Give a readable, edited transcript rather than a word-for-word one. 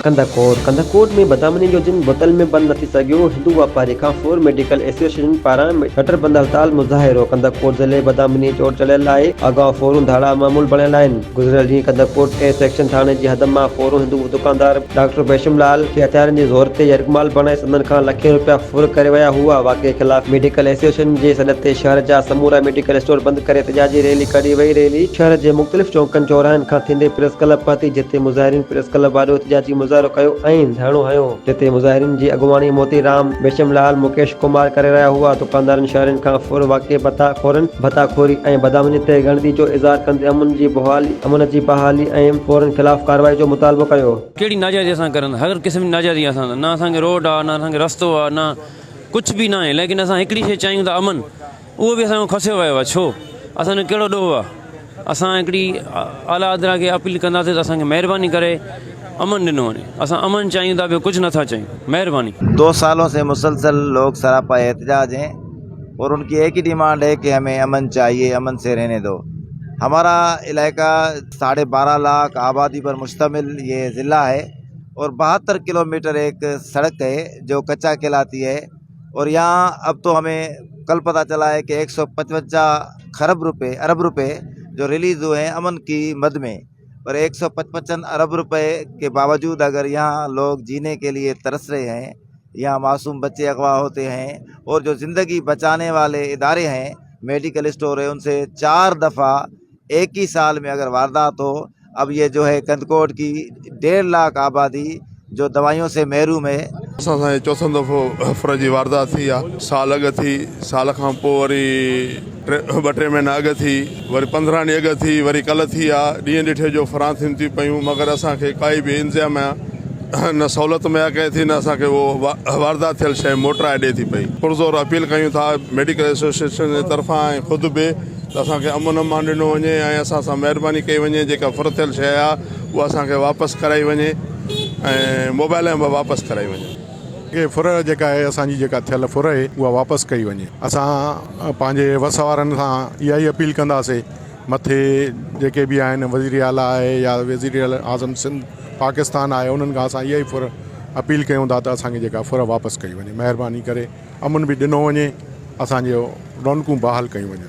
कंदकोट में बदामनी जो जिन बोतल में बंद नथी सघियो हिंदू वापारी खां फोर मेडिकल एसोसिएशन पारां शटर बंद हड़ताल मुज़ाहिरो। कंदकोट ज़िले बदामनी चोट चलियल आहे। अगाऊ फोरूं धाड़ा मामूल बणियल आहिनि। गुज़िरियल ॾींहुं कंदकोट ए सेक्शन थाणे जी हद मां फोरूं हिंदू दुकानदार डॉक्टर बेशमलाल खे हथियारनि जे ज़ोर ते यरगमाल बणाए संदनि खां लखें रुपया फुर करे विया हुआ। वाक़े ख़िलाफ़ मेडिकल एसोसिएशन जे सॾ ते शहर जा समूरा मेडिकल स्टोर बंदि करे एहतिजाजी रैली कढी वई। रैली शहर जे मुख़्तलिफ़ चौकनि चौराहनि खां थींदे प्रेस क्लब पहुती, जिते मुज़ाहिरीन प्रेस क्लब वारो एहतिजाजी मुज़ाहिरो कयो ऐं धरणो हयो, जिते मुज़ाहिरीन जी अॻुवाणी मोतीराम बेशमलाल मुकेश कुमार करे रहिया हुआ। दुकानदारनि शहरनि खां फुर वाक़े भताखोरी ऐं बदामनी ते गणती जो इज़हार कंदे अमन जी बहाली ऐं फोरन ख़िलाफ़ कार्रवाई जो मुतालबो कयो। कहिड़ी नाजाइज़ी असां करनि, हर क़िस्म जी नाजाइज़ी असां न असांखे रोड आहे, न असांखे रस्तो आहे, न कुझु बि न आहे, लेकिन असां हिकिड़ी शइ चाहियूं था, अमन। उहो बि असांजो खसियो वियो आहे। छो असांजो कहिड़ो ॾोह आहे? असां हिकिड़ी आला अदरा खे अपील कंदासीं त असांखे महिरबानी करे अमन ॾिनो वञे। असां अमन चाहियूं था, ॿियो कुझु नथा चाहियूं। महिरबानी। 2 सालों से मुसलसल लोग सरापा एहतजाज हैं और उनकी एक ही डिमांड है कि हमें अमन चाहिए, अमन से रहने दो। हमारा इलाका 12.5 लाख आबादी पर मुश्तमिल ये ज़िला है और 72 किलोमीटर एक सड़क है जो कच्चा कहलाती है। और यहाँ अब तो हमें कल पता चला है कि 155 अरब रुपए जो रिलीज़ हुए हैं अमन की मद में, और 155 अरब रुपए के बावजूद अगर यहाँ लोग जीने के लिए तरस रहे हैं, यहाँ मासूम बच्चे अगवा होते हैं, और जो ज़िंदगी बचाने वाले इदारे हैं, मेडिकल स्टोर है, उनसे 4 दफ़ा एक ही साल में अगर वारदात हो। अब ये जो है कंदकोट की 1.5 लाख आबादी जो दवाइयों से महरूम है। असां सां चौथों दफ़ो फुर जी वारदात थी आहे। साल अॻु थी, साल खां पोइ वरी 2-3 महीना अॻु थी, वरी 15 ॾींहं अॻु थी, वरी कल्ह थी आहे। ॾींहं ॾिठे जो फरां थियनि थी पियूं, मगर असांखे काई बि इंतज़ाम न सहूलियत में कहे थी, न असांखे उहो वारदात थियल शइ मोटराए ॾिए थी पई। पुरज़ोर अपील कयूं था मेडिकल एसोसिएशन जे तरफ़ां ऐं ख़ुदि बि त असांखे अमन अमान ॾिनो वञे ऐं असां सां महिरबानी कई वञे। जेका फुर थियल शइ आहे उहा असांखे वापसि कराई वञे ऐं मोबाइल में वापसि कराई वञे। कि फुर जेका आहे असांजी जेका थियल फुर आहे उहा वापसि कई वञे। असां पंहिंजे वस वारनि सां इहा ई अपील कंदासीं, मथे जेके बि आहिनि वज़ीर आला आहे या वज़ीर आज़म सिंध पाकिस्तान आहे, उन्हनि खां असां इहा ई फुर अपील कयूं था त असांखे जेका फुर वापसि कई वञे। महिरबानी करे अमन बि ॾिनो वञे, असांजो रौनकूं बहाल कयूं वञनि।